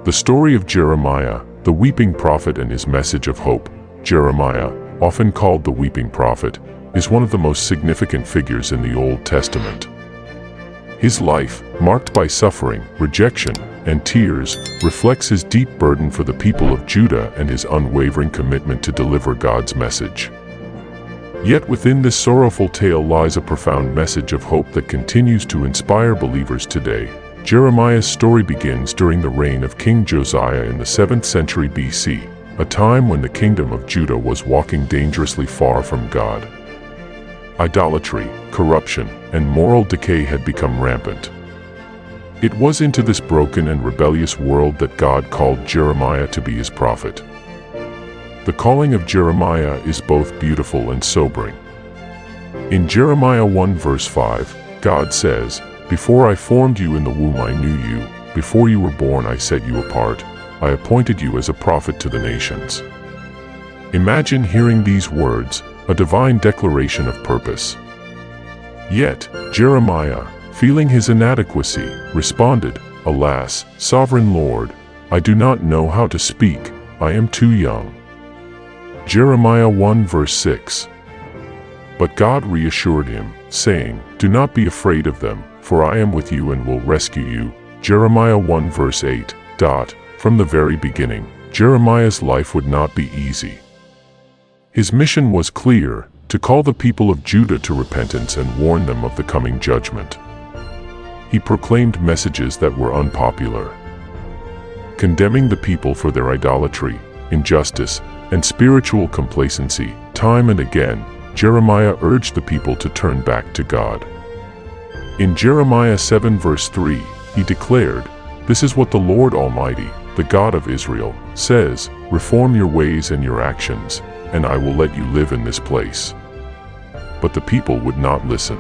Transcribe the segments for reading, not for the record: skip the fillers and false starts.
The story of Jeremiah, the weeping prophet, and his message of hope. Jeremiah, often called the weeping prophet, is one of the most significant figures in the Old Testament. His life, marked by suffering, rejection, and tears, reflects his deep burden for the people of Judah and his unwavering commitment to deliver God's message. Yet within this sorrowful tale lies a profound message of hope that continues to inspire believers today. Jeremiah's story begins during the reign of King Josiah in the 7th century BC, a time when the kingdom of Judah was walking dangerously far from God. Idolatry, corruption, and moral decay had become rampant. It was into this broken and rebellious world that God called Jeremiah to be his prophet. The calling of Jeremiah is both beautiful and sobering. In Jeremiah 1 verse 5, God says, "Before I formed you in the womb I knew you, before you were born I set you apart, I appointed you as a prophet to the nations." Imagine hearing these words, a divine declaration of purpose. Yet, Jeremiah, feeling his inadequacy, responded, "Alas, sovereign Lord, I do not know how to speak, I am too young." Jeremiah 1 verse 6. But God reassured him, saying, "Do not be afraid of them, for I am with you and will rescue you." Jeremiah 1 verse 8. From the very beginning, Jeremiah's life would not be easy. His mission was clear, to call the people of Judah to repentance and warn them of the coming judgment. He proclaimed messages that were unpopular, condemning the people for their idolatry, injustice, and spiritual complacency. Time and again, Jeremiah urged the people to turn back to God. In Jeremiah 7 verse 3, he declared, "This is what the Lord Almighty, the God of Israel, says, reform your ways and your actions, and I will let you live in this place." But the people would not listen.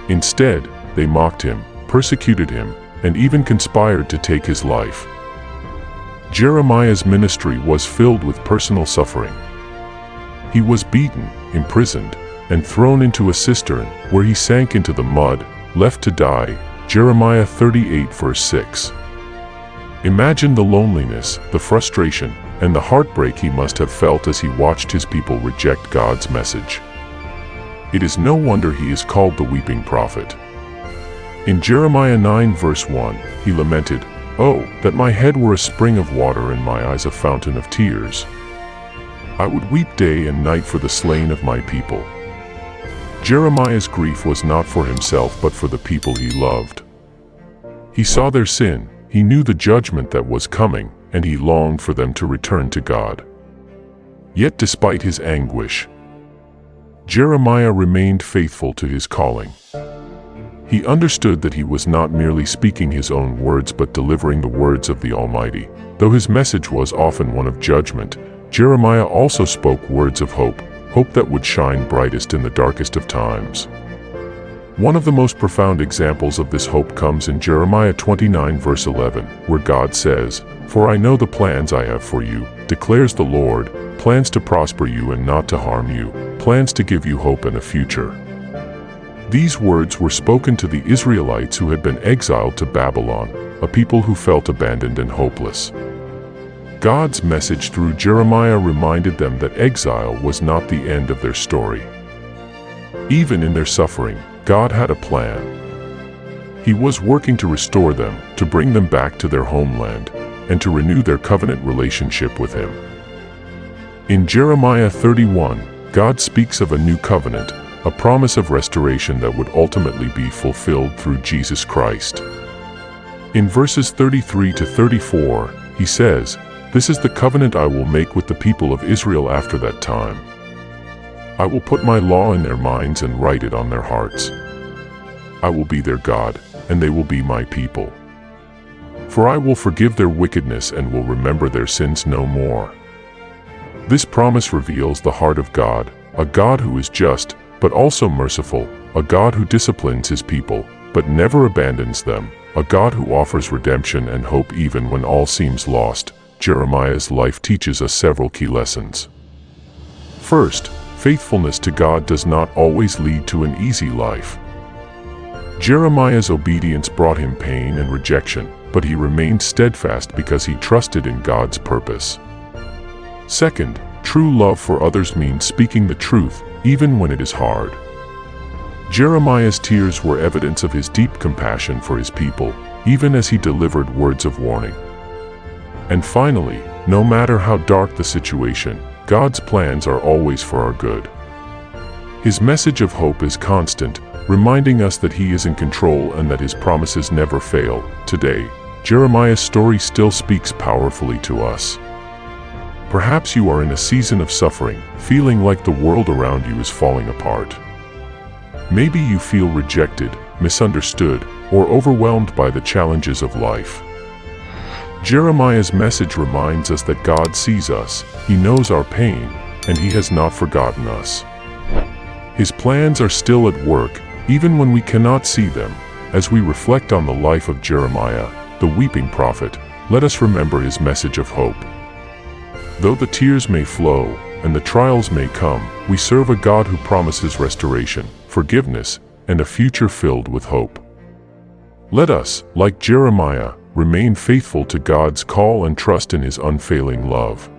Instead, they mocked him, persecuted him, and even conspired to take his life. Jeremiah's ministry was filled with personal suffering. He was beaten, imprisoned, and thrown into a cistern, where he sank into the mud, left to die. Jeremiah 38 verse 6. Imagine the loneliness, the frustration, and the heartbreak he must have felt as he watched his people reject God's message. It is no wonder he is called the weeping prophet. In Jeremiah 9 verse 1, he lamented, "Oh, that my head were a spring of water and my eyes a fountain of tears. I would weep day and night for the slain of my people." Jeremiah's grief was not for himself but for the people he loved. He saw their sin, he knew the judgment that was coming, and he longed for them to return to God. Yet despite his anguish, Jeremiah remained faithful to his calling. He understood that he was not merely speaking his own words but delivering the words of the Almighty. Though his message was often one of judgment, Jeremiah also spoke words of hope, hope that would shine brightest in the darkest of times. One of the most profound examples of this hope comes in Jeremiah 29 verse 11, where God says, "For I know the plans I have for you, declares the Lord, plans to prosper you and not to harm you, plans to give you hope and a future." These words were spoken to the Israelites who had been exiled to Babylon, a people who felt abandoned and hopeless. God's message through Jeremiah reminded them that exile was not the end of their story. Even in their suffering, God had a plan. He was working to restore them, to bring them back to their homeland, and to renew their covenant relationship with Him. In Jeremiah 31, God speaks of a new covenant, a promise of restoration that would ultimately be fulfilled through Jesus Christ. In verses 33 to 34, he says, "This is the covenant I will make with the people of Israel after that time. I will put my law in their minds and write it on their hearts. I will be their God, and they will be my people. For I will forgive their wickedness and will remember their sins no more." This promise reveals the heart of God, a God who is just, but also merciful, a God who disciplines His people, but never abandons them, a God who offers redemption and hope even when all seems lost. Jeremiah's life teaches us several key lessons. First, faithfulness to God does not always lead to an easy life. Jeremiah's obedience brought him pain and rejection, but he remained steadfast because he trusted in God's purpose. Second, true love for others means speaking the truth, even when it is hard. Jeremiah's tears were evidence of his deep compassion for his people, even as he delivered words of warning. And finally, no matter how dark the situation, God's plans are always for our good. His message of hope is constant, reminding us that He is in control and that His promises never fail. Today, Jeremiah's story still speaks powerfully to us. Perhaps you are in a season of suffering, feeling like the world around you is falling apart. Maybe you feel rejected, misunderstood, or overwhelmed by the challenges of life. Jeremiah's message reminds us that God sees us, He knows our pain, and He has not forgotten us. His plans are still at work, even when we cannot see them. As we reflect on the life of Jeremiah, the weeping prophet, let us remember his message of hope. Though the tears may flow, and the trials may come, we serve a God who promises restoration, forgiveness, and a future filled with hope. Let us, like Jeremiah, remain faithful to God's call and trust in His unfailing love.